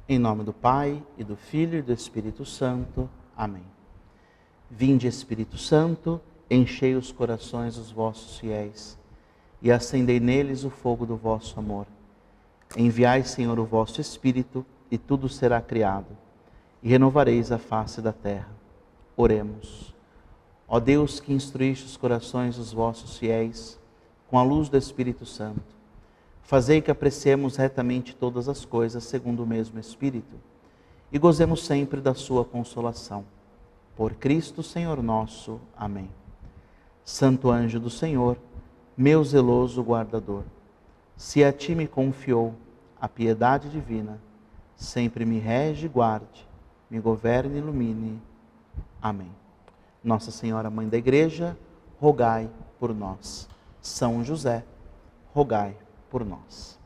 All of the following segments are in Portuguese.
Em nome do Pai, e do Filho, e do Espírito Santo. Amém. Vinde, Espírito Santo, enchei os corações dos vossos fiéis, e acendei neles o fogo do vosso amor. Enviai, Senhor, o vosso Espírito, e tudo será criado, e renovareis a face da terra. Oremos. Ó Deus, que instruíste os corações dos vossos fiéis, com a luz do Espírito Santo, fazei que apreciemos retamente todas as coisas segundo o mesmo Espírito e gozemos sempre da sua consolação. Por Cristo Senhor nosso. Amém. Santo anjo do Senhor, meu zeloso guardador, se a ti me confiou a piedade divina, sempre me rege e guarde, me governe e ilumine. Amém. Nossa Senhora, Mãe da Igreja, rogai por nós. São José, rogai por nós.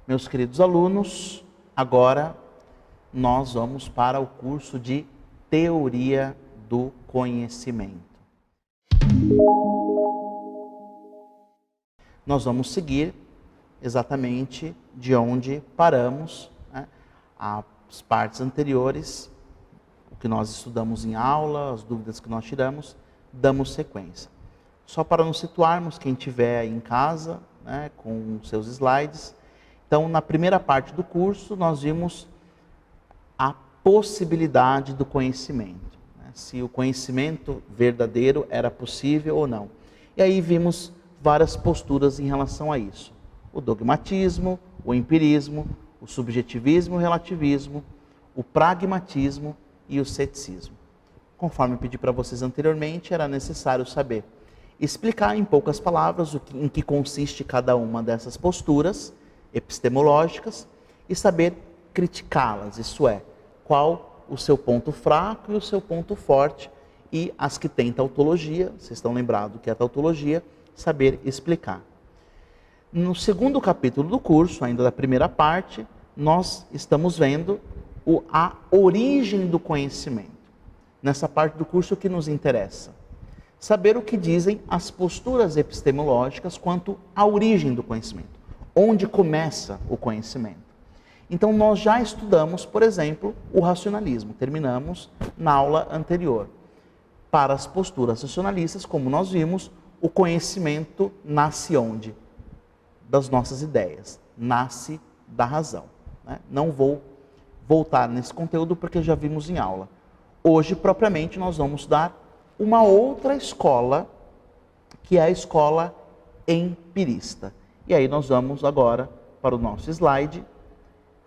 Meus queridos alunos, agora nós vamos para o curso de Teoria do Conhecimento. Nós vamos seguir exatamente de onde paramos, né? As partes anteriores, o que nós estudamos em aula, as dúvidas que nós tiramos, damos sequência. Só para nos situarmos, quem estiver aí em casa, né, com seus slides. Então, na primeira parte do curso, nós vimos a possibilidade do conhecimento, né? Se o conhecimento verdadeiro era possível ou não. E aí vimos várias posturas em relação a isso. O dogmatismo, o empirismo, o subjetivismo, o relativismo, o pragmatismo e o ceticismo. Conforme eu pedi para vocês anteriormente, era necessário saber explicar em poucas palavras em que consiste cada uma dessas posturas epistemológicas e saber criticá-las, isso é, qual o seu ponto fraco e o seu ponto forte, e as que têm tautologia, vocês estão lembrados que é a tautologia, saber explicar. No segundo capítulo do curso, ainda da primeira parte, nós estamos vendo a origem do conhecimento. Nessa parte do curso, o que nos interessa? Saber o que dizem as posturas epistemológicas quanto à origem do conhecimento. Onde começa o conhecimento. Então, nós já estudamos, por exemplo, o racionalismo. Terminamos na aula anterior. Para as posturas racionalistas, como nós vimos, o conhecimento nasce onde? Das nossas ideias. Nasce da razão, né? Não vou voltar nesse conteúdo porque já vimos em aula. Hoje, propriamente, nós vamos dar uma outra escola, que é a escola empirista. E aí nós vamos agora, para o nosso slide,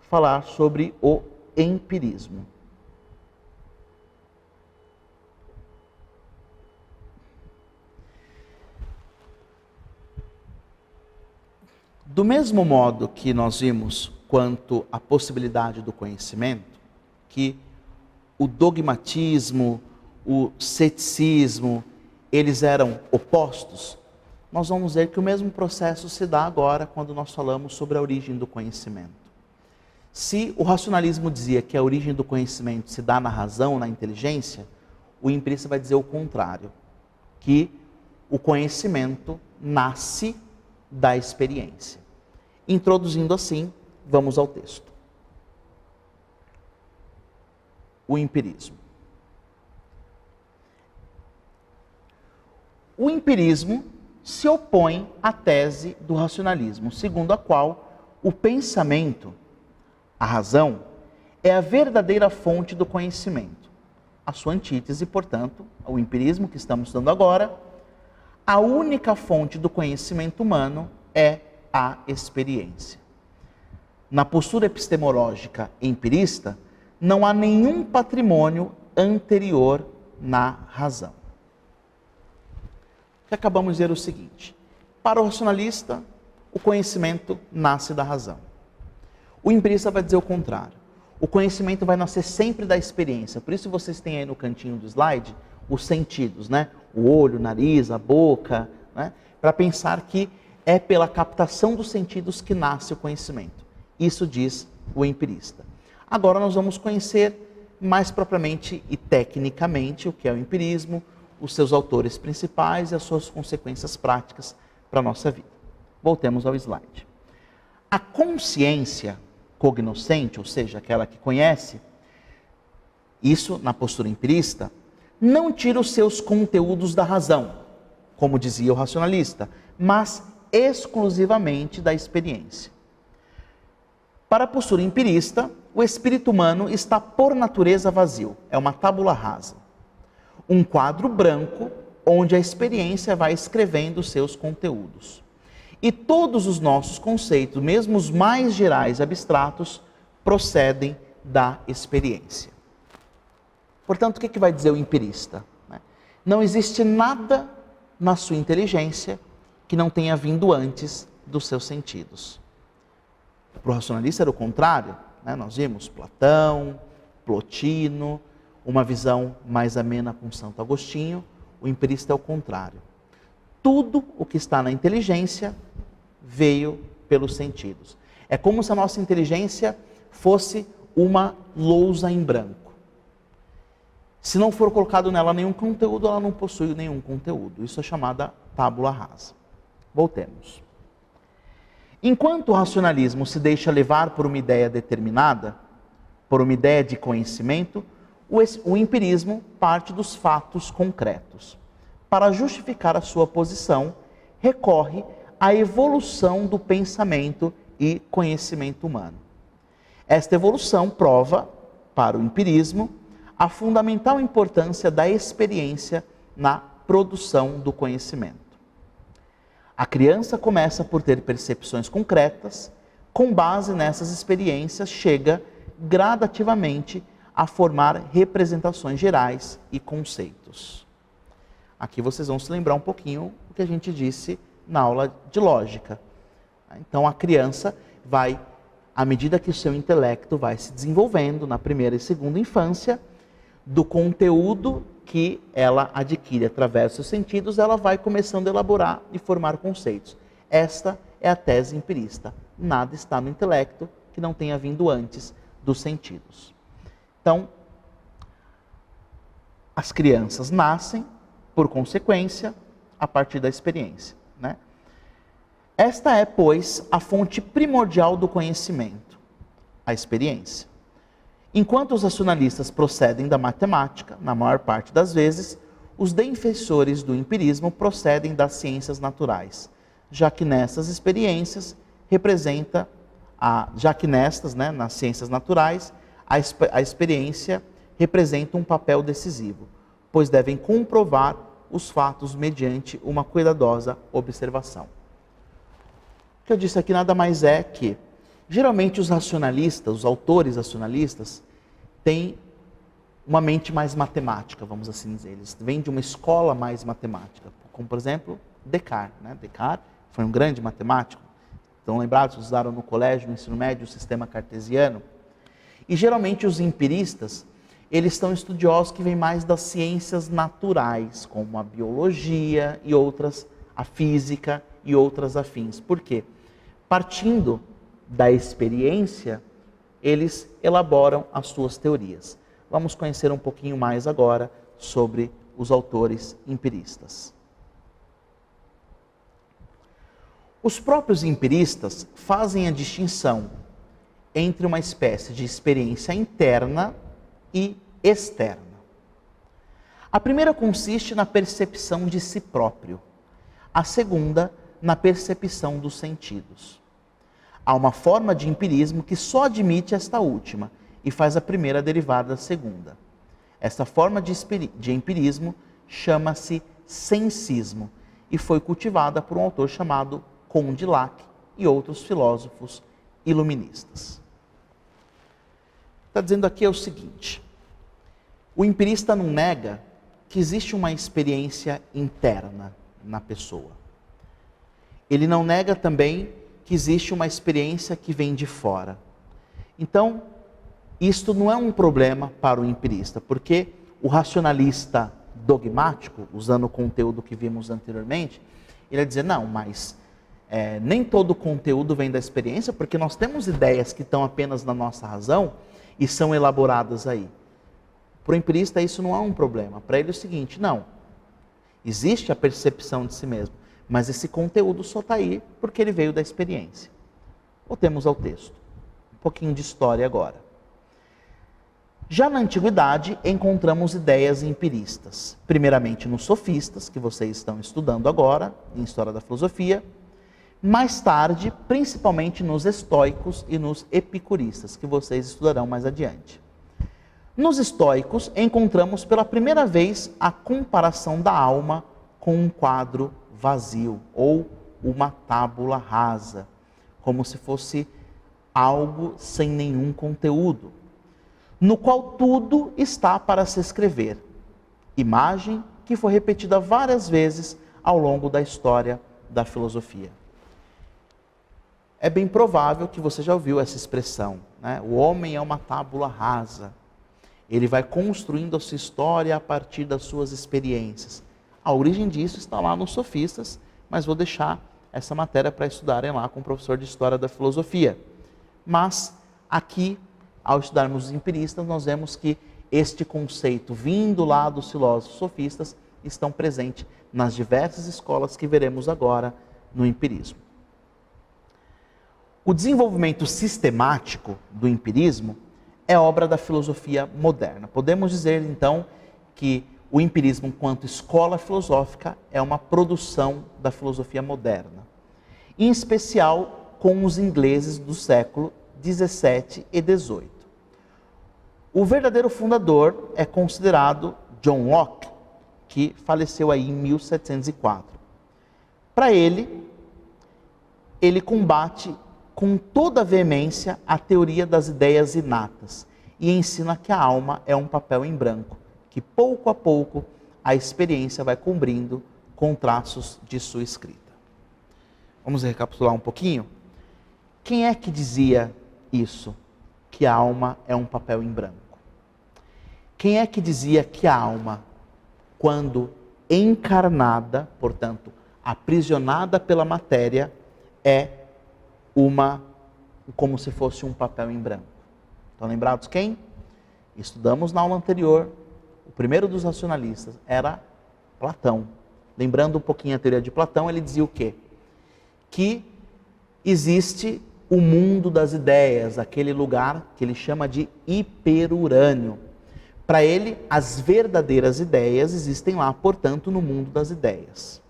falar sobre o empirismo. Do mesmo modo que nós vimos quanto à possibilidade do conhecimento, que o dogmatismo, o ceticismo, eles eram opostos, nós vamos ver que o mesmo processo se dá agora quando nós falamos sobre a origem do conhecimento. Se o racionalismo dizia que a origem do conhecimento se dá na razão, na inteligência, o empirista vai dizer o contrário, que o conhecimento nasce da experiência. Introduzindo assim, vamos ao texto. O empirismo. O empirismo se opõe à tese do racionalismo, segundo a qual o pensamento, a razão, é a verdadeira fonte do conhecimento. A sua antítese, portanto, o empirismo que estamos estudando agora, a única fonte do conhecimento humano é a experiência. Na postura epistemológica empirista, não há nenhum patrimônio anterior na razão. Que acabamos de dizer o seguinte: para o racionalista, o conhecimento nasce da razão. O empirista vai dizer o contrário. O conhecimento vai nascer sempre da experiência. Por isso vocês têm aí no cantinho do slide os sentidos, né? O olho, o nariz, a boca, né? Para pensar que é pela captação dos sentidos que nasce o conhecimento. Isso diz o empirista. Agora nós vamos conhecer mais propriamente e tecnicamente o que é o empirismo, os seus autores principais e as suas consequências práticas para a nossa vida. Voltemos ao slide. A consciência cognoscente, ou seja, aquela que conhece, isso na postura empirista, não tira os seus conteúdos da razão, como dizia o racionalista, mas exclusivamente da experiência. Para a postura empirista, o espírito humano está por natureza vazio, é uma tábula rasa. Um quadro branco onde a experiência vai escrevendo os seus conteúdos. E todos os nossos conceitos, mesmo os mais gerais e abstratos, procedem da experiência. Portanto, o que vai dizer o empirista? Não existe nada na sua inteligência que não tenha vindo antes dos seus sentidos. Para o racionalista era o contrário, nós vimos Platão, Plotino, uma visão mais amena com Santo Agostinho. O empirista é o contrário. Tudo o que está na inteligência veio pelos sentidos. É como se a nossa inteligência fosse uma lousa em branco. Se não for colocado nela nenhum conteúdo, ela não possui nenhum conteúdo. Isso é chamada tábula rasa. Voltemos. Enquanto o racionalismo se deixa levar por uma ideia determinada, por uma ideia de conhecimento, o empirismo parte dos fatos concretos. Para justificar a sua posição, recorre à evolução do pensamento e conhecimento humano. Esta evolução prova, para o empirismo, a fundamental importância da experiência na produção do conhecimento. A criança começa por ter percepções concretas, com base nessas experiências chega gradativamente a formar representações gerais e conceitos. Aqui vocês vão se lembrar um pouquinho do que a gente disse na aula de lógica. Então a criança vai, à medida que o seu intelecto vai se desenvolvendo na primeira e segunda infância, do conteúdo que ela adquire através dos seus sentidos, ela vai começando a elaborar e formar conceitos. Esta é a tese empirista. Nada está no intelecto que não tenha vindo antes dos sentidos. Então, as crianças nascem, por consequência, a partir da experiência, Esta é, pois, a fonte primordial do conhecimento, a experiência. Enquanto os racionalistas procedem da matemática, na maior parte das vezes, os defensores do empirismo procedem das ciências naturais, já que nessas experiências nas ciências naturais, a experiência representa um papel decisivo, pois devem comprovar os fatos mediante uma cuidadosa observação. O que eu disse aqui nada mais é que, geralmente os racionalistas, os autores racionalistas, têm uma mente mais matemática, vamos assim dizer. Eles vêm de uma escola mais matemática, como por exemplo Descartes. Descartes foi um grande matemático. Estão lembrados, usaram no colégio, no ensino médio, o sistema cartesiano. E geralmente os empiristas, eles são estudiosos que vêm mais das ciências naturais, como a biologia e outras, a física e outras afins. Por quê? Partindo da experiência, eles elaboram as suas teorias. Vamos conhecer um pouquinho mais agora sobre os autores empiristas. Os próprios empiristas fazem a distinção entre uma espécie de experiência interna e externa. A primeira consiste na percepção de si próprio, a segunda na percepção dos sentidos. Há uma forma de empirismo que só admite esta última e faz a primeira derivar da segunda. Esta forma de empirismo chama-se sensismo e foi cultivada por um autor chamado Condillac e outros filósofos iluministas. Está dizendo aqui é o seguinte: o empirista não nega que existe uma experiência interna na pessoa. Ele não nega também que existe uma experiência que vem de fora. Então, isto não é um problema para o empirista, porque o racionalista dogmático, usando o conteúdo que vimos anteriormente, ele vai dizer, não, mas nem todo conteúdo vem da experiência, porque nós temos ideias que estão apenas na nossa razão e são elaboradas aí. Para o empirista isso não é um problema. Para ele é o seguinte, não, existe a percepção de si mesmo, Mas esse conteúdo só está aí porque ele veio da experiência. Voltemos ao texto. Um pouquinho de história agora. Já na antiguidade, encontramos ideias empiristas. Primeiramente nos sofistas, que vocês estão estudando agora, em História da Filosofia. Mais tarde, principalmente nos estoicos e nos epicuristas, que vocês estudarão mais adiante. Nos estoicos, encontramos pela primeira vez a comparação da alma com um quadro vazio, ou uma tábula rasa, como se fosse algo sem nenhum conteúdo, no qual tudo está para se escrever. Imagem que foi repetida várias vezes ao longo da história da filosofia. É bem provável que você já ouviu essa expressão, né? O homem é uma tábula rasa. Ele vai construindo a sua história a partir das suas experiências. A origem disso está lá nos sofistas, mas vou deixar essa matéria para estudarem lá com o professor de História da Filosofia. Mas aqui, ao estudarmos os empiristas, nós vemos que este conceito vindo lá dos filósofos sofistas estão presentes nas diversas escolas que veremos agora no empirismo. O desenvolvimento sistemático do empirismo é obra da filosofia moderna. Podemos dizer, então, que o empirismo, enquanto escola filosófica, é uma produção da filosofia moderna. Em especial com os ingleses do século XVII e XVIII. O verdadeiro fundador é considerado John Locke, que faleceu aí em 1704. Para ele combate com toda a veemência a teoria das ideias inatas e ensina que a alma é um papel em branco, que pouco a pouco a experiência vai cobrindo com traços de sua escrita. Vamos recapitular um pouquinho? Quem é que dizia isso, que a alma é um papel em branco? Quem é que dizia que a alma, quando encarnada, portanto, aprisionada pela matéria, é como se fosse um papel em branco? Estão lembrados quem? Estudamos na aula anterior, o primeiro dos racionalistas era Platão. Lembrando um pouquinho a teoria de Platão, ele dizia o quê? Que existe o mundo das ideias, aquele lugar que ele chama de hiperurânio. Para ele, as verdadeiras ideias existem lá, portanto, no mundo das ideias.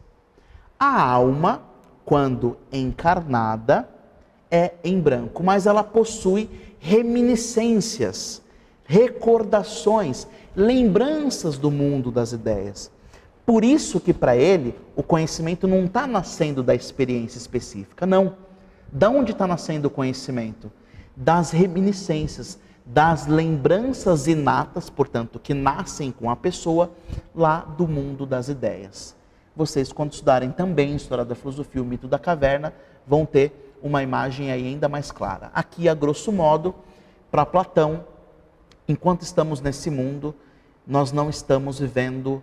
A alma, quando encarnada, é em branco, mas ela possui reminiscências, recordações, lembranças do mundo das ideias. Por isso que para ele o conhecimento não está nascendo da experiência específica, não. Da onde está nascendo o conhecimento? Das reminiscências, das lembranças inatas, portanto, que nascem com a pessoa lá do mundo das ideias. Vocês, quando estudarem também História da Filosofia, o Mito da Caverna, vão ter uma imagem aí ainda mais clara. Aqui, a grosso modo, para Platão, enquanto estamos nesse mundo, nós não estamos vivendo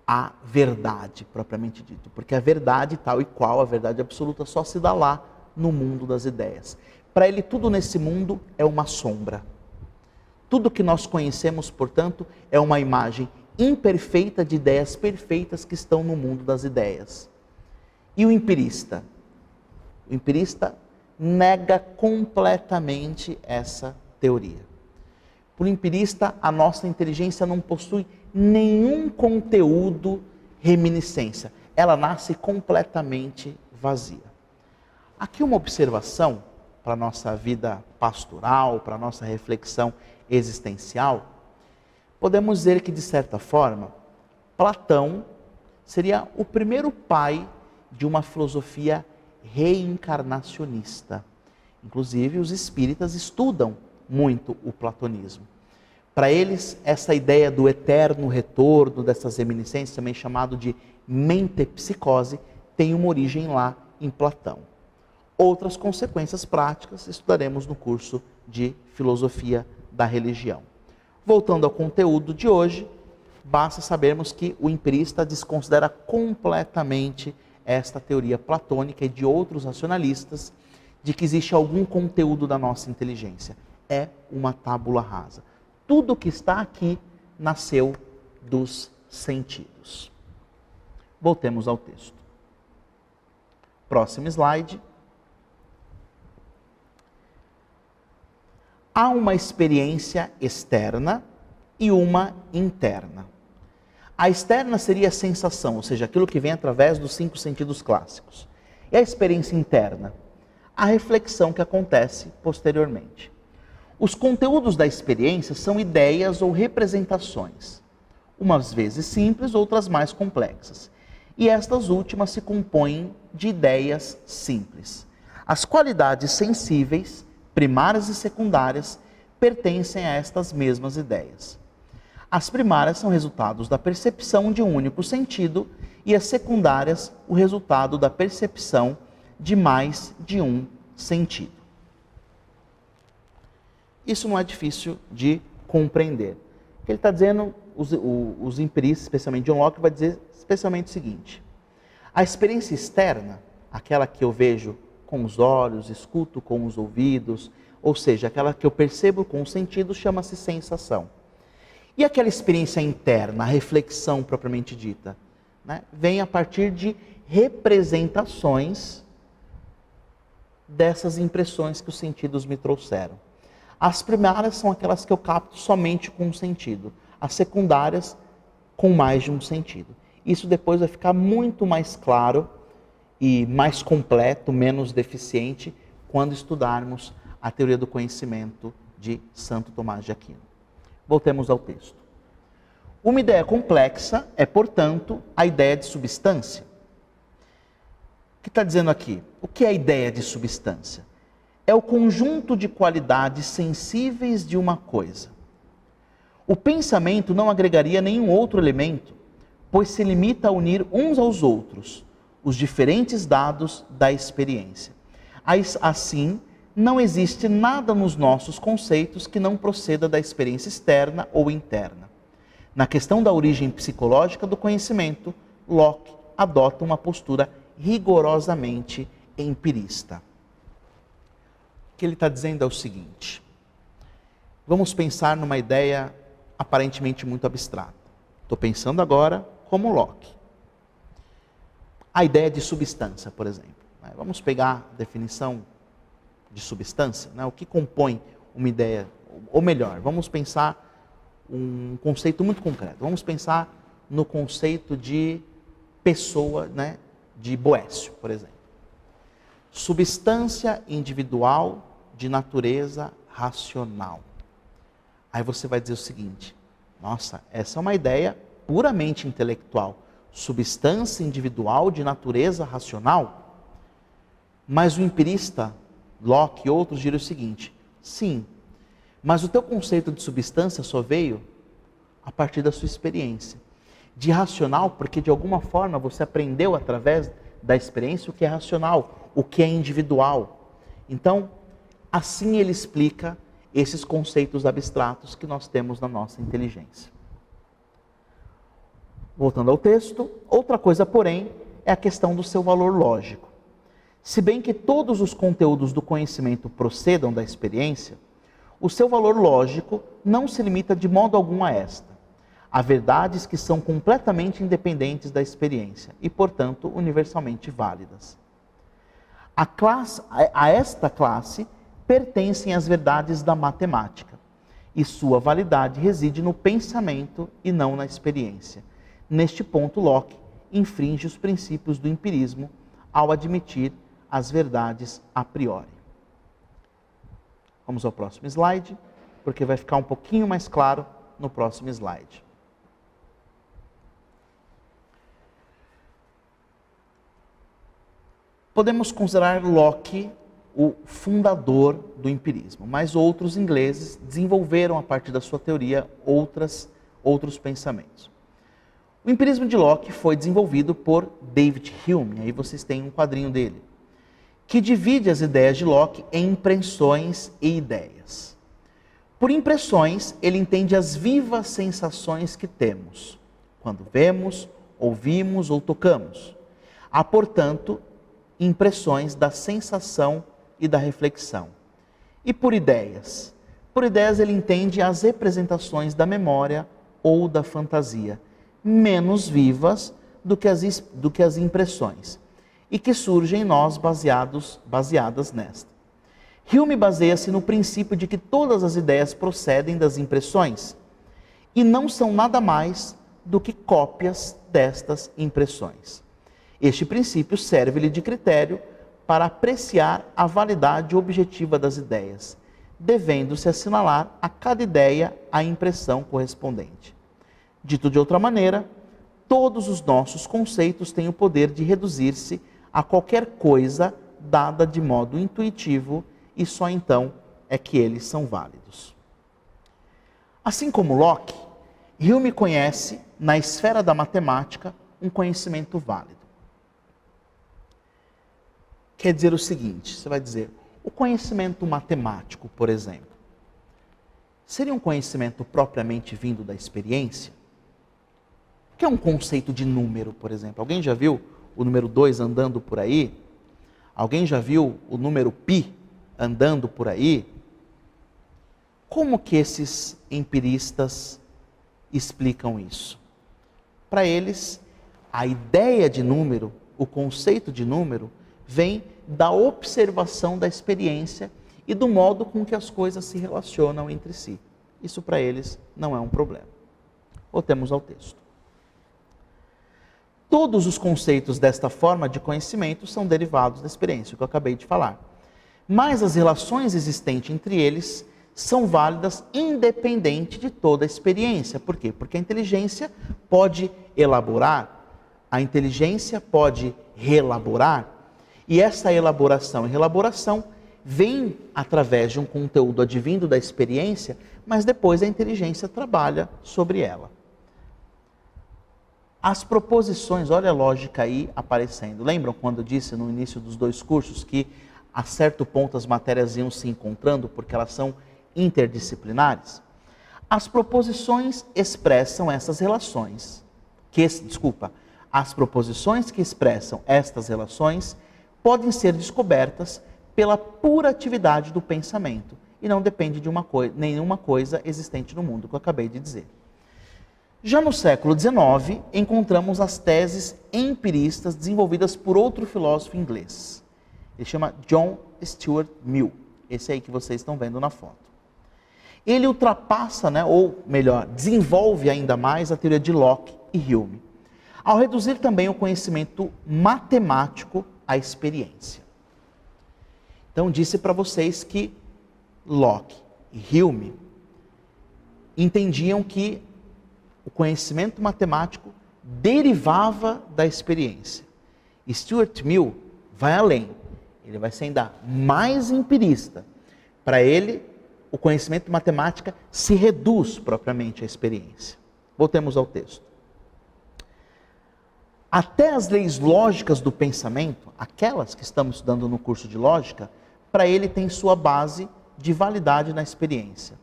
a verdade, propriamente dito. Porque a verdade tal e qual, a verdade absoluta, só se dá lá no mundo das ideias. Para ele, tudo nesse mundo é uma sombra. Tudo que nós conhecemos, portanto, é uma imagem imperfeita de ideias perfeitas que estão no mundo das ideias. E o empirista? O empirista nega completamente essa teoria. Para o empirista, a nossa inteligência não possui nenhum conteúdo reminiscência. Ela nasce completamente vazia. Aqui uma observação para a nossa vida pastoral, para a nossa reflexão existencial. Podemos dizer que, de certa forma, Platão seria o primeiro pai de uma filosofia reencarnacionista. Inclusive, os espíritas estudam muito o platonismo. Para eles, essa ideia do eterno retorno dessas reminiscências, também chamado de mentepsicose, tem uma origem lá em Platão. Outras consequências práticas estudaremos no curso de Filosofia da Religião. Voltando ao conteúdo de hoje, basta sabermos que o empirista desconsidera completamente esta teoria platônica e de outros racionalistas de que existe algum conteúdo da nossa inteligência. É uma tábula rasa. Tudo que está aqui nasceu dos sentidos. Voltemos ao texto. Próximo slide. Há uma experiência externa e uma interna. A externa seria a sensação, ou seja, aquilo que vem através dos 5 sentidos clássicos. E a experiência interna? A reflexão que acontece posteriormente. Os conteúdos da experiência são ideias ou representações, umas vezes simples, outras mais complexas. E estas últimas se compõem de ideias simples. As qualidades sensíveis, primárias e secundárias, pertencem a estas mesmas ideias. As primárias são resultados da percepção de um único sentido e as secundárias o resultado da percepção de mais de um sentido. Isso não é difícil de compreender. O que ele está dizendo, os empiristas, especialmente John Locke, vai dizer especialmente o seguinte: a experiência externa, aquela que eu vejo com os olhos, escuto com os ouvidos, ou seja, aquela que eu percebo com os sentidos, chama-se sensação. E aquela experiência interna, a reflexão propriamente dita, né, vem a partir de representações dessas impressões que os sentidos me trouxeram. As primárias são aquelas que eu capto somente com um sentido, as secundárias com mais de um sentido. Isso depois vai ficar muito mais claro e mais completo, menos deficiente, quando estudarmos a teoria do conhecimento de Santo Tomás de Aquino. Voltemos ao texto. Uma ideia complexa é, portanto, a ideia de substância. O que está dizendo aqui? O que é a ideia de substância? É o conjunto de qualidades sensíveis de uma coisa. O pensamento não agregaria nenhum outro elemento, pois se limita a unir uns aos outros os diferentes dados da experiência. Assim, não existe nada nos nossos conceitos que não proceda da experiência externa ou interna. Na questão da origem psicológica do conhecimento, Locke adota uma postura rigorosamente empirista. O que ele está dizendo é o seguinte: vamos pensar numa ideia aparentemente muito abstrata. Estou pensando agora como Locke. A ideia de substância, por exemplo. Vamos pegar a definição de substância, né? O que compõe uma ideia, ou melhor, vamos pensar um conceito muito concreto. Vamos pensar no conceito de pessoa, né? De Boécio, por exemplo. Substância individual de natureza racional. Aí você vai dizer o seguinte: nossa, essa é uma ideia puramente intelectual. Substância individual de natureza racional? Mas o empirista Locke e outros diriam o seguinte: sim, mas o teu conceito de substância só veio a partir da sua experiência. De racional, porque de alguma forma você aprendeu através da experiência o que é racional, o que é individual. Então, assim ele explica esses conceitos abstratos que nós temos na nossa inteligência. Voltando ao texto, outra coisa, porém, é a questão do seu valor lógico. Se bem que todos os conteúdos do conhecimento procedam da experiência, o seu valor lógico não se limita de modo algum a esta. Há verdades que são completamente independentes da experiência e, portanto, universalmente válidas. A esta classe pertencem as verdades da matemática, e sua validade reside no pensamento e não na experiência. Neste ponto, Locke infringe os princípios do empirismo ao admitir as verdades a priori. Vamos ao próximo slide, porque vai ficar um pouquinho mais claro no próximo slide. Podemos considerar Locke o fundador do empirismo, mas outros ingleses desenvolveram, a partir da sua teoria, outros pensamentos. O empirismo de Locke foi desenvolvido por David Hume, aí vocês têm um quadrinho dele, que divide as ideias de Locke em impressões e ideias. Por impressões, ele entende as vivas sensações que temos, quando vemos, ouvimos ou tocamos. Há, portanto, impressões da sensação e da reflexão. E por ideias? Por ideias ele entende as representações da memória ou da fantasia, menos vivas do que as impressões. e que surgem em nós baseadas nesta. Hume baseia-se no princípio de que todas as ideias procedem das impressões e não são nada mais do que cópias destas impressões. Este princípio serve-lhe de critério para apreciar a validade objetiva das ideias, devendo-se assinalar a cada ideia a impressão correspondente. Dito de outra maneira, todos os nossos conceitos têm o poder de reduzir-se a qualquer coisa dada de modo intuitivo e só então é que eles são válidos. Assim como Locke, Hume conhece, na esfera da matemática, um conhecimento válido. Quer dizer o seguinte, você vai dizer, o conhecimento matemático, por exemplo, seria um conhecimento propriamente vindo da experiência? O que é um conceito de número, por exemplo? Alguém já viu o número 2 andando por aí? Alguém já viu o número π andando por aí? Como que esses empiristas explicam isso? Para eles, a ideia de número, o conceito de número, vem da observação da experiência e do modo com que as coisas se relacionam entre si. Isso para eles não é um problema. Voltemos ao texto. Todos os conceitos desta forma de conhecimento são derivados da experiência, o que eu acabei de falar. Mas as relações existentes entre eles são válidas independente de toda a experiência. Por quê? Porque a inteligência pode elaborar, a inteligência pode reelaborar, e essa elaboração e reelaboração vem através de um conteúdo advindo da experiência, mas depois a inteligência trabalha sobre ela. As proposições, olha a lógica aí aparecendo. Lembram quando eu disse no início dos 2 cursos que a certo ponto as matérias iam se encontrando porque elas são interdisciplinares? As proposições expressam essas relações. As proposições que expressam estas relações podem ser descobertas pela pura atividade do pensamento e não depende de nenhuma coisa existente no mundo, que eu acabei de dizer. Já no século XIX, encontramos as teses empiristas desenvolvidas por outro filósofo inglês. Ele chama John Stuart Mill, esse aí que vocês estão vendo na foto. Ele ultrapassa, ou melhor, desenvolve ainda mais a teoria de Locke e Hume, ao reduzir também o conhecimento matemático à experiência. Então, disse para vocês que Locke e Hume entendiam que o conhecimento matemático derivava da experiência. Stuart Mill vai além, ele vai ser ainda mais empirista. Para ele, o conhecimento matemático se reduz propriamente à experiência. Voltemos ao texto. Até as leis lógicas do pensamento, aquelas que estamos estudando no curso de lógica, para ele tem sua base de validade na experiência.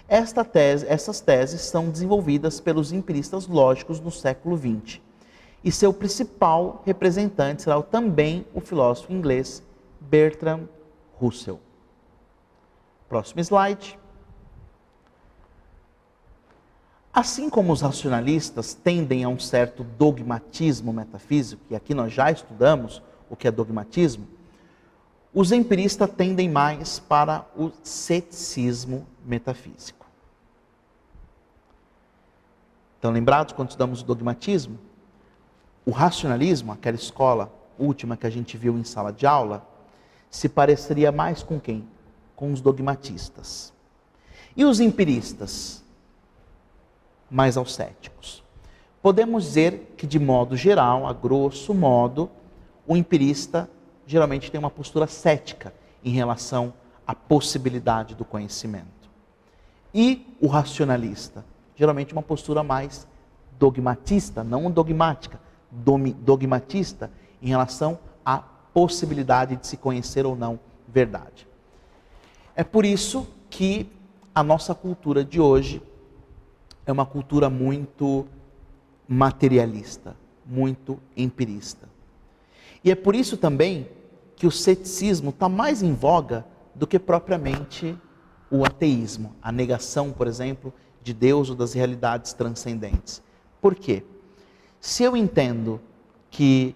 Essas teses são desenvolvidas pelos empiristas lógicos no século XX. E seu principal representante será também o filósofo inglês Bertrand Russell. Próximo slide. Assim como os racionalistas tendem a um certo dogmatismo metafísico, e aqui nós já estudamos o que é dogmatismo, os empiristas tendem mais para o ceticismo metafísico. Então, lembrados quando estudamos o dogmatismo? O racionalismo, aquela escola última que a gente viu em sala de aula, se pareceria mais com quem? Com os dogmatistas. E os empiristas? Mais aos céticos. Podemos dizer que, de modo geral, a grosso modo, o empirista geralmente tem uma postura cética em relação à possibilidade do conhecimento. E o racionalista? Geralmente uma postura mais dogmatista, não dogmática, dogmatista em relação à possibilidade de se conhecer ou não verdade. É por isso que a nossa cultura de hoje é uma cultura muito materialista, muito empirista. E é por isso também que o ceticismo está mais em voga do que propriamente o ateísmo, a negação, por exemplo, de Deus ou das realidades transcendentes. Por quê? Se eu entendo que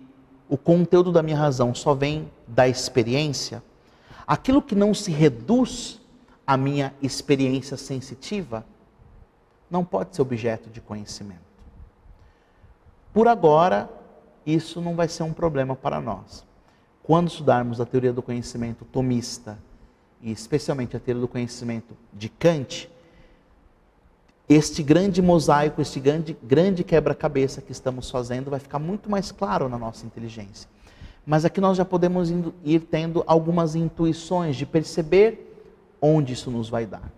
o conteúdo da minha razão só vem da experiência, aquilo que não se reduz à minha experiência sensitiva, não pode ser objeto de conhecimento. Por agora, isso não vai ser um problema para nós. Quando estudarmos a teoria do conhecimento tomista, e especialmente a teoria do conhecimento de Kant, este grande mosaico, este grande quebra-cabeça que estamos fazendo vai ficar muito mais claro na nossa inteligência. Mas aqui nós já podemos ir tendo algumas intuições de perceber onde isso nos vai dar.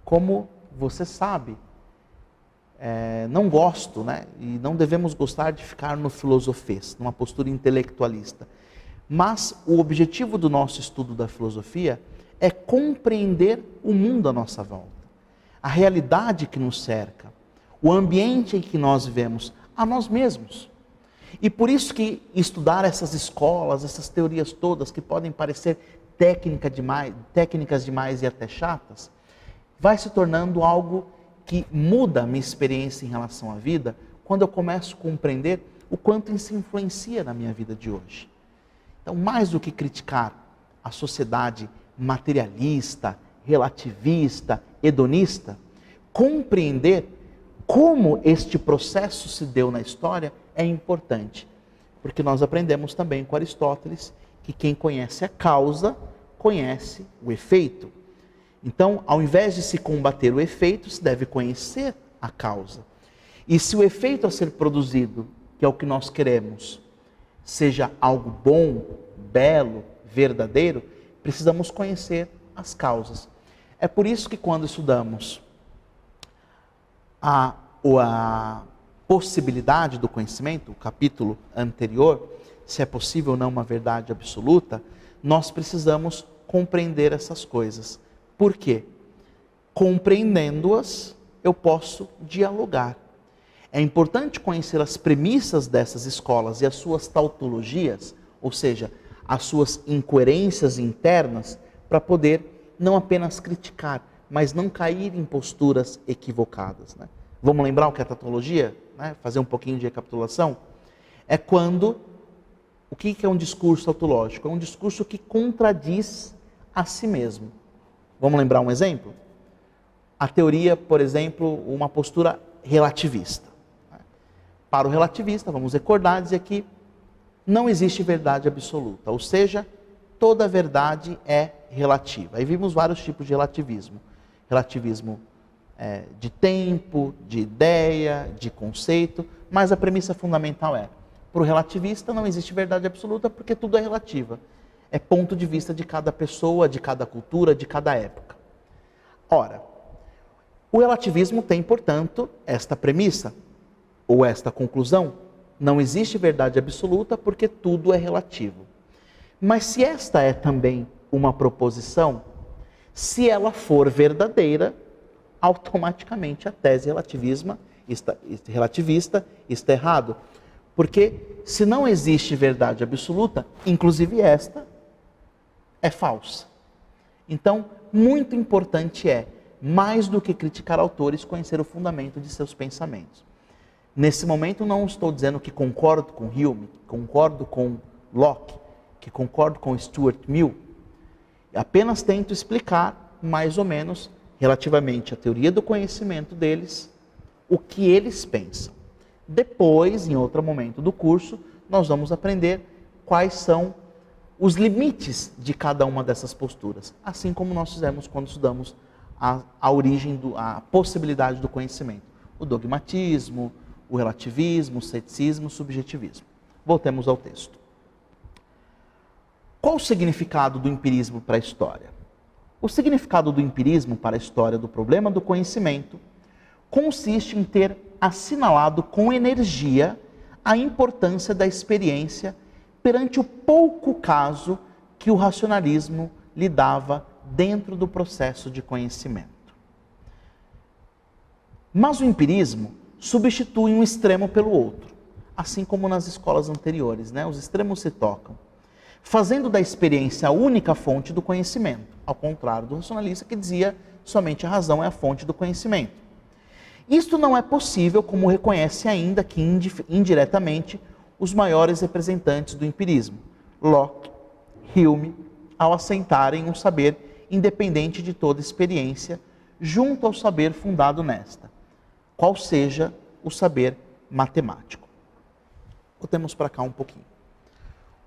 Como você sabe, não gosto, né? E não devemos gostar de ficar no filosofês, numa postura intelectualista. Mas o objetivo do nosso estudo da filosofia é compreender o mundo à nossa volta, a realidade que nos cerca, o ambiente em que nós vivemos, a nós mesmos. E por isso que estudar essas escolas, essas teorias todas que podem parecer técnicas demais e até chatas, vai se tornando algo que muda a minha experiência em relação à vida, quando eu começo a compreender o quanto isso influencia na minha vida de hoje. Então, mais do que criticar a sociedade materialista, relativista, hedonista, compreender como este processo se deu na história é importante. Porque nós aprendemos também com Aristóteles que quem conhece a causa, conhece o efeito. Então, ao invés de se combater o efeito, se deve conhecer a causa. E se o efeito a ser produzido, que é o que nós queremos, seja algo bom, belo, verdadeiro, precisamos conhecer as causas. É por isso que quando estudamos a possibilidade do conhecimento, o capítulo anterior, se é possível ou não uma verdade absoluta, nós precisamos compreender essas coisas. Por quê? Compreendendo-as, eu posso dialogar. É importante conhecer as premissas dessas escolas e as suas tautologias, ou seja, as suas incoerências internas, para poder não apenas criticar, mas não cair em posturas equivocadas. Né? Vamos lembrar o que é tautologia? Né? Fazer um pouquinho de recapitulação? É quando... O que é um discurso tautológico? É um discurso que contradiz a si mesmo. Vamos lembrar um exemplo? A teoria, por exemplo, uma postura relativista. Para o relativista, vamos recordar, dizer que não existe verdade absoluta, ou seja, toda verdade é relativa. Aí vimos vários tipos de relativismo. Relativismo de tempo, de ideia, de conceito, mas a premissa fundamental é, para o relativista não existe verdade absoluta porque tudo é relativa. É ponto de vista de cada pessoa, de cada cultura, de cada época. Ora, o relativismo tem, portanto, esta premissa, ou esta conclusão: não existe verdade absoluta porque tudo é relativo. Mas se esta é também uma proposição, se ela for verdadeira, automaticamente a tese relativista está errado. Porque se não existe verdade absoluta, inclusive esta é falsa. Então, muito importante é, mais do que criticar autores, conhecer o fundamento de seus pensamentos. Nesse momento não estou dizendo que concordo com Hume, que concordo com Locke, que concordo com Stuart Mill. Apenas tento explicar, mais ou menos, relativamente à teoria do conhecimento deles, o que eles pensam. Depois, em outro momento do curso, nós vamos aprender quais são os limites de cada uma dessas posturas, assim como nós fizemos quando estudamos a origem, a possibilidade do conhecimento. O dogmatismo, o relativismo, o ceticismo, o subjetivismo. Voltemos ao texto. Qual o significado do empirismo para a história? O significado do empirismo para a história do problema do conhecimento consiste em ter assinalado com energia a importância da experiência perante o pouco caso que o racionalismo lhe dava dentro do processo de conhecimento. Mas o empirismo substitui um extremo pelo outro, assim como nas escolas anteriores, né? Os extremos se tocam, fazendo da experiência a única fonte do conhecimento, ao contrário do racionalista que dizia somente a razão é a fonte do conhecimento. Isto não é possível, como reconhece ainda que indiretamente os maiores representantes do empirismo, Locke, Hume, ao assentarem um saber independente de toda experiência, junto ao saber fundado nesta, qual seja o saber matemático. Voltemos para cá um pouquinho.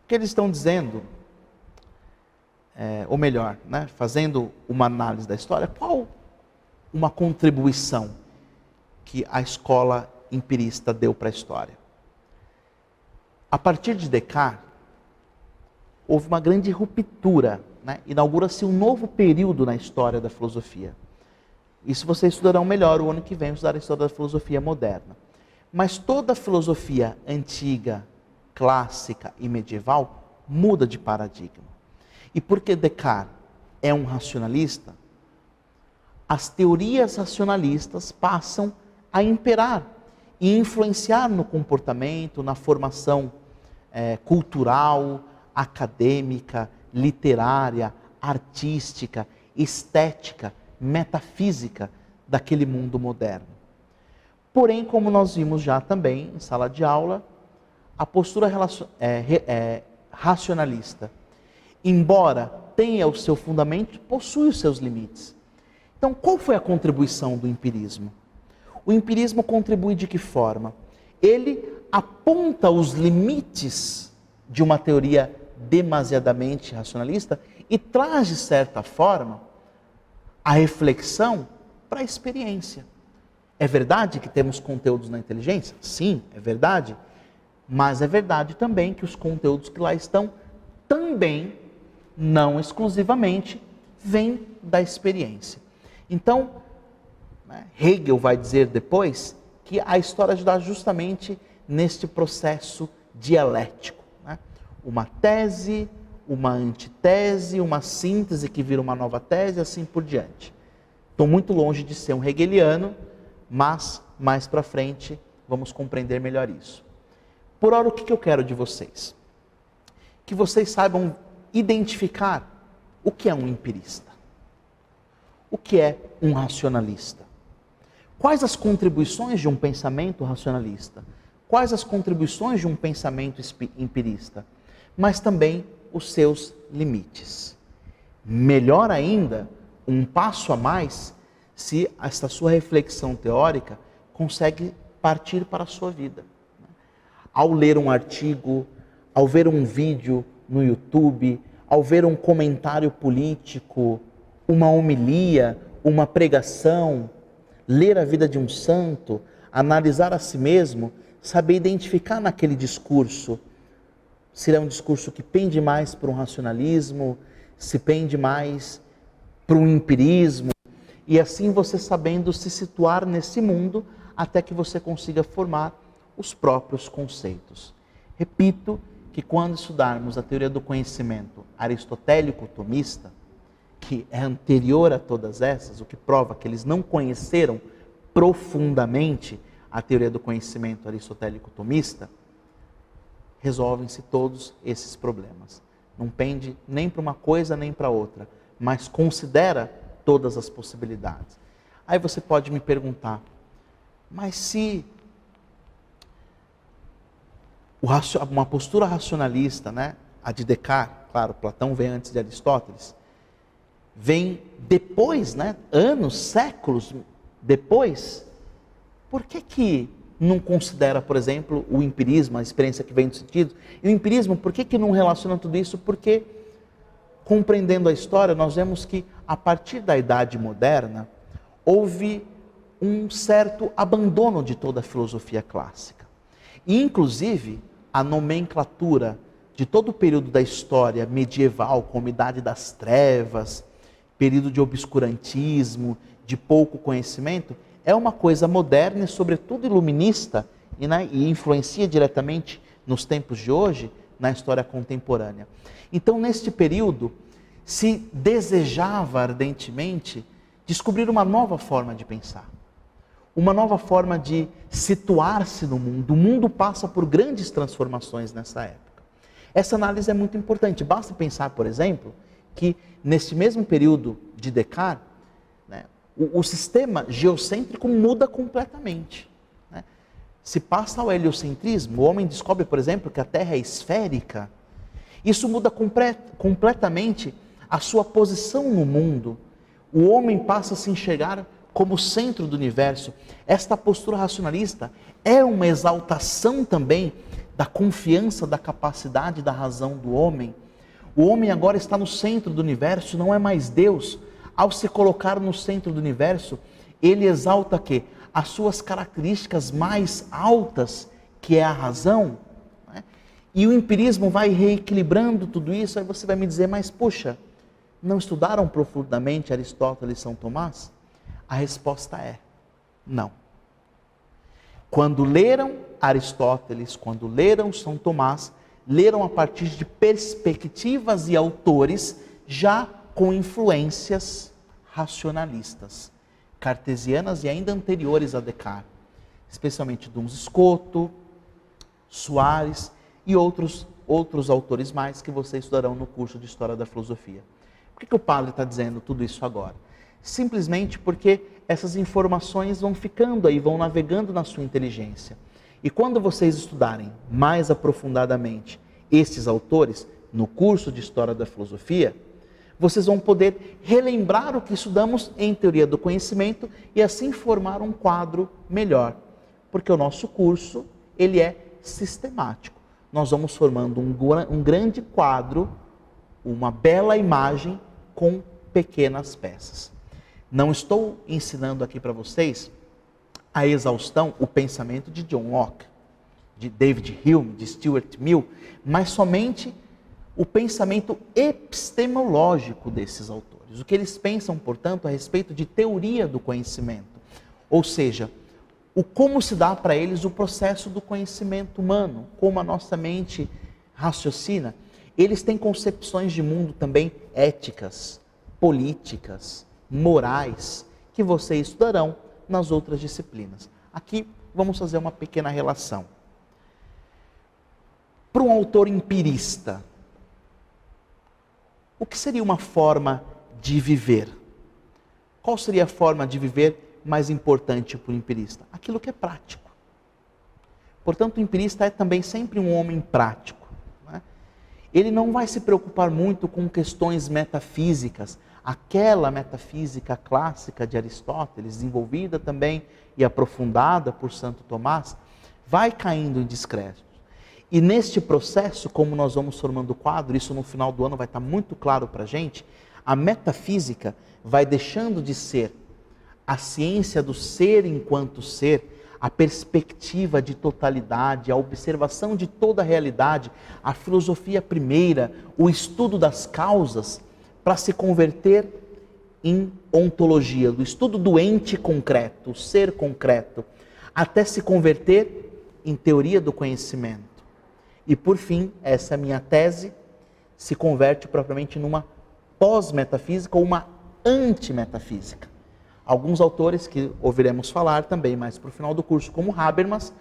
O que eles estão dizendo, ou melhor, né, fazendo uma análise da história, qual uma contribuição que a escola empirista deu para a história? A partir de Descartes, houve uma grande ruptura, né? Inaugura-se um novo período na história da filosofia. Isso vocês estudarão melhor o ano que vem, estudar a história da filosofia moderna. Mas toda a filosofia antiga, clássica e medieval muda de paradigma. E porque Descartes é um racionalista, as teorias racionalistas passam a imperar e influenciar no comportamento, na formação cultural, acadêmica, literária, artística, estética, metafísica daquele mundo moderno. Porém, como nós vimos já também em sala de aula, a postura racionalista, embora tenha o seu fundamento, possui os seus limites. Então, qual foi a contribuição do empirismo? O empirismo contribui de que forma? Ele aponta os limites de uma teoria demasiadamente racionalista e traz, de certa forma, a reflexão para a experiência. É verdade que temos conteúdos na inteligência? Sim, é verdade. Mas é verdade também que os conteúdos que lá estão também, não exclusivamente, vêm da experiência. Então, Hegel vai dizer depois que a história está justamente neste processo dialético. Uma tese, uma antitese, uma síntese que vira uma nova tese, assim por diante. Estou muito longe de ser um hegeliano, mas mais para frente vamos compreender melhor isso. Por ora, o que eu quero de vocês? Que vocês saibam identificar o que é um empirista. O que é um racionalista? Quais as contribuições de um pensamento racionalista? Quais as contribuições de um pensamento empirista? Mas também os seus limites. Melhor ainda, um passo a mais, se esta sua reflexão teórica consegue partir para a sua vida. Ao ler um artigo, ao ver um vídeo no YouTube, ao ver um comentário político, uma homilia, uma pregação, ler a vida de um santo, analisar a si mesmo, saber identificar naquele discurso, se é um discurso que pende mais para um racionalismo, se pende mais para um empirismo, e assim você sabendo se situar nesse mundo até que você consiga formar os próprios conceitos. Repito que quando estudarmos a teoria do conhecimento aristotélico-tomista, que é anterior a todas essas, o que prova que eles não conheceram profundamente a teoria do conhecimento aristotélico-tomista, resolvem-se todos esses problemas. Não pende nem para uma coisa nem para outra, mas considera todas as possibilidades. Aí você pode me perguntar, mas se uma postura racionalista, né, a de Descartes, claro, Platão vem antes de Aristóteles, vem depois, né, anos, séculos depois, por que não considera, por exemplo, o empirismo, a experiência que vem do sentido? E o empirismo, por que não relaciona tudo isso? Porque, compreendendo a história, nós vemos que, a partir da Idade Moderna, houve um certo abandono de toda a filosofia clássica. E, inclusive, a nomenclatura de todo o período da história medieval, como Idade das Trevas, período de obscurantismo, de pouco conhecimento, é uma coisa moderna e, sobretudo, iluminista, e influencia diretamente nos tempos de hoje, na história contemporânea. Então, neste período, se desejava ardentemente descobrir uma nova forma de pensar, uma nova forma de situar-se no mundo. O mundo passa por grandes transformações nessa época. Essa análise é muito importante. Basta pensar, por exemplo, que neste mesmo período de Descartes, o sistema geocêntrico muda completamente. Se passa ao heliocentrismo, o homem descobre, por exemplo, que a Terra é esférica, isso muda completamente a sua posição no mundo. O homem passa a se enxergar como centro do universo. Esta postura racionalista é uma exaltação também da confiança, da capacidade, da razão do homem. O homem agora está no centro do universo, não é mais Deus. Ao se colocar no centro do universo, ele exalta quê? As suas características mais altas, que é a razão. Né? E o empirismo vai reequilibrando tudo isso, aí você vai me dizer, mas puxa, não estudaram profundamente Aristóteles e São Tomás? A resposta é não. Quando leram Aristóteles, quando leram São Tomás, leram a partir de perspectivas e autores já com influências racionalistas, cartesianas e ainda anteriores a Descartes, especialmente Duns Scoto, Soares e outros autores mais que vocês estudarão no curso de História da Filosofia. Por que o padre está dizendo tudo isso agora? Simplesmente porque essas informações vão ficando aí, vão navegando na sua inteligência. E quando vocês estudarem mais aprofundadamente estes autores, no curso de História da Filosofia, vocês vão poder relembrar o que estudamos em Teoria do Conhecimento e assim formar um quadro melhor. Porque o nosso curso, ele é sistemático. Nós vamos formando um grande quadro, uma bela imagem com pequenas peças. Não estou ensinando aqui para vocês a exaustão, o pensamento de John Locke, de David Hume, de Stuart Mill, mas somente o pensamento epistemológico desses autores. O que eles pensam, portanto, a respeito de teoria do conhecimento. Ou seja, o como se dá para eles o processo do conhecimento humano, como a nossa mente raciocina. Eles têm concepções de mundo também éticas, políticas, morais, que vocês estudarão nas outras disciplinas. Aqui vamos fazer uma pequena relação. Para um autor empirista, o que seria uma forma de viver? Qual seria a forma de viver mais importante para o empirista? Aquilo que é prático. Portanto, o empirista é também sempre um homem prático. Né? Ele não vai se preocupar muito com questões metafísicas, aquela metafísica clássica de Aristóteles, desenvolvida também e aprofundada por Santo Tomás, vai caindo em descrédito. E neste processo, como nós vamos formando o quadro, isso no final do ano vai estar muito claro para a gente, a metafísica vai deixando de ser a ciência do ser enquanto ser, a perspectiva de totalidade, a observação de toda a realidade, a filosofia primeira, o estudo das causas, para se converter em ontologia, do estudo do ente concreto, o ser concreto, até se converter em teoria do conhecimento. E por fim, essa é a minha tese, se converte propriamente numa pós-metafísica ou uma antimetafísica. Alguns autores que ouviremos falar também mais para o final do curso, como Habermas,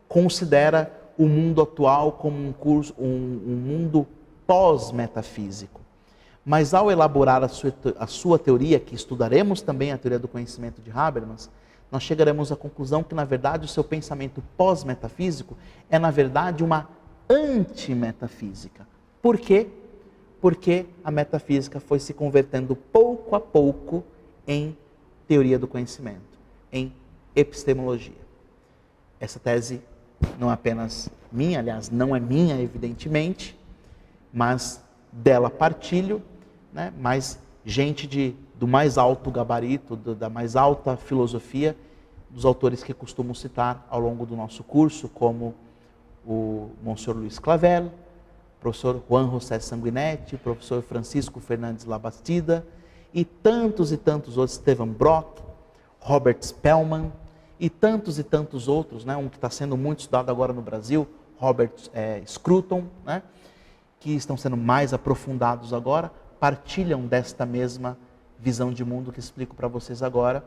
considera o mundo atual como um mundo pós-metafísico. Mas ao elaborar a sua teoria, que estudaremos também a teoria do conhecimento de Habermas, nós chegaremos à conclusão que, na verdade, o seu pensamento pós-metafísico é, na verdade, uma antimetafísica. Por quê? Porque a metafísica foi se convertendo pouco a pouco em teoria do conhecimento, em epistemologia. Essa tese não é apenas minha, aliás, não é minha, evidentemente, mas dela partilho, né? Mas gente do mais alto gabarito, da mais alta filosofia, dos autores que costumo citar ao longo do nosso curso, como o Monsenhor Luiz Clavel, professor Juan José Sanguinetti, professor Francisco Fernandes Labastida, e tantos outros, Stephen Brock, Robert Spellman, e tantos outros, né? Um que está sendo muito estudado agora no Brasil, Robert Scruton, né? Que estão sendo mais aprofundados agora, partilham desta mesma visão de mundo que explico para vocês agora.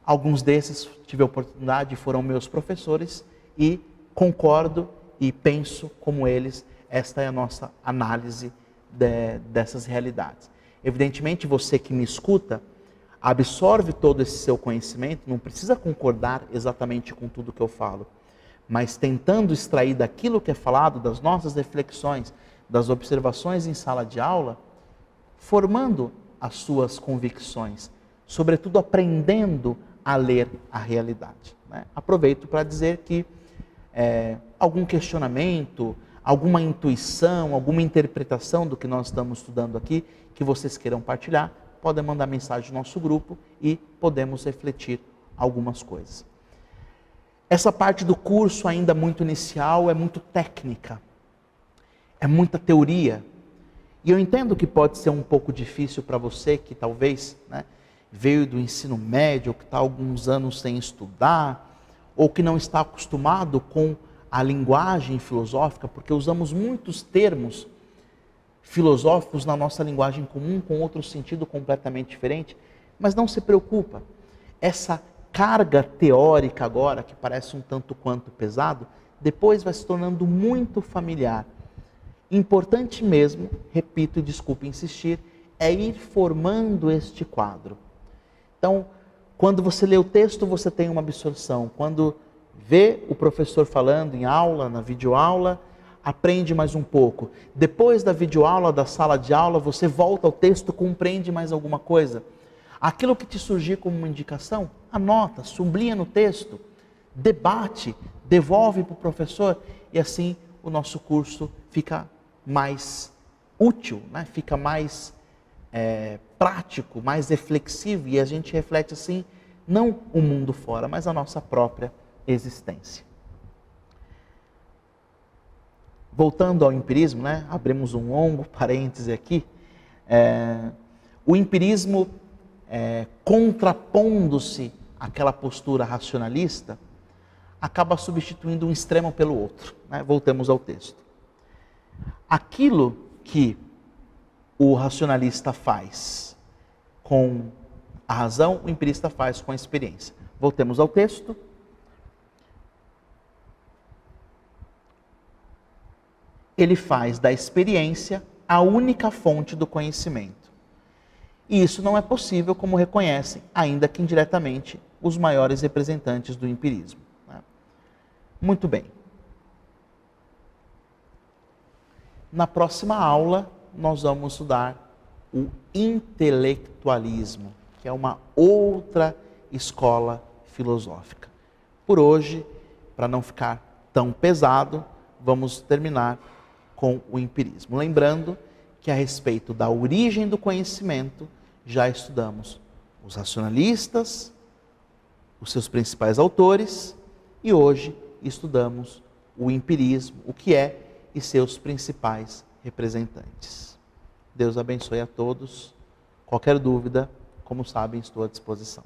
Alguns desses tive a oportunidade, foram meus professores, e concordo e penso como eles. Esta é a nossa análise dessas realidades. Evidentemente, você que me escuta, absorve todo esse seu conhecimento, não precisa concordar exatamente com tudo que eu falo, mas tentando extrair daquilo que é falado, das nossas reflexões, das observações em sala de aula, formando as suas convicções, sobretudo aprendendo a ler a realidade. Né? Aproveito para dizer que algum questionamento, alguma intuição, alguma interpretação do que nós estamos estudando aqui, que vocês queiram partilhar, podem mandar mensagem no nosso grupo e podemos refletir algumas coisas. Essa parte do curso ainda muito inicial é muito técnica, é muita teoria. E eu entendo que pode ser um pouco difícil para você que talvez veio do ensino médio, ou que está há alguns anos sem estudar, ou que não está acostumado com a linguagem filosófica, porque usamos muitos termos filosóficos na nossa linguagem comum, com outro sentido completamente diferente. Mas não se preocupa, essa carga teórica agora, que parece um tanto quanto pesado, depois vai se tornando muito familiar. Importante mesmo, repito e desculpe insistir, é ir formando este quadro. Então, quando você lê o texto, você tem uma absorção. Quando vê o professor falando em aula, na videoaula, aprende mais um pouco. Depois da videoaula, da sala de aula, você volta ao texto, compreende mais alguma coisa. Aquilo que te surgir como uma indicação, anota, sublinha no texto, debate, devolve para o professor e assim o nosso curso fica mais útil, fica mais prático, mais reflexivo e a gente reflete assim, não o mundo fora, mas a nossa própria existência. Voltando ao empirismo, abrimos um longo parêntese aqui, o empirismo contrapondo-se àquela postura racionalista, acaba substituindo um extremo pelo outro. Voltemos ao texto. Aquilo que o racionalista faz com a razão, o empirista faz com a experiência. Voltemos ao texto. Ele faz da experiência a única fonte do conhecimento. E isso não é possível, como reconhecem, ainda que indiretamente, os maiores representantes do empirismo. Muito bem. Na próxima aula, nós vamos estudar o intelectualismo, que é uma outra escola filosófica. Por hoje, para não ficar tão pesado, vamos terminar com o empirismo. Lembrando que a respeito da origem do conhecimento, já estudamos os racionalistas, os seus principais autores, e hoje estudamos o empirismo, o que é, e seus principais representantes. Deus abençoe a todos. Qualquer dúvida, como sabem, estou à disposição.